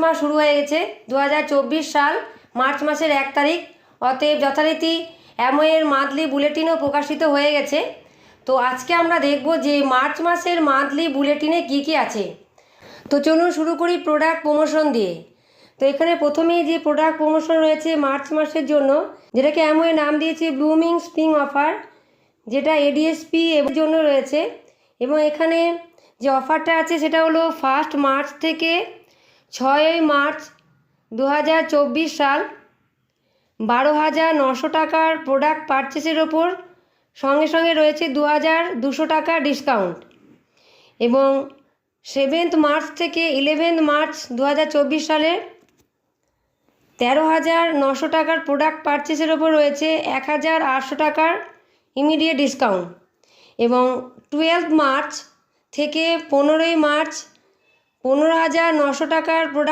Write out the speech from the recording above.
মাস শুরু হয়ে গেছে। 2024 সাল মার্চ মাসের 1 তারিখ। অতএব যথারীতি অ্যামওয়ের মান্থলি বুলেটিনও প্রকাশিত হয়ে গেছে। তো আজকে আমরা দেখব যে মার্চ মাসের মান্থলি বুলেটিনে কি কি আছে। তো চলুন শুরু করি প্রোডাক্ট প্রমোশন দিয়ে। তো এখানে প্রথমেই যে প্রোডাক্ট প্রমোশন রয়েছে মার্চ মাসের জন্য, যেটাকে অ্যামওয়ে নাম দিয়েছে ব্লুমিং স্প্রিং অফার, যেটা এডিএসপি এর জন্য রয়েছে। এবং এখানে যে অফারটা আছে সেটা হলো 1 মার্চ থেকে 6 মার্চ 2024 সাল 12,900 টাকার প্রোডাক্ট পারচেসের ওপর সঙ্গে সঙ্গে রয়েছে 2,200 টাকা ডিসকাউন্ট। এবং 7 মার্চ থেকে 11 মার্চ 2024 সালে 13,900 টাকার প্রোডাক্ট পারচেসের ওপর রয়েছে 1,800 টাকার ইমিডিয়েট ডিসকাউন্ট। এবং 12 মার্চ থেকে 15 মার্চ 15,900 টাকার প্রোডাক্ট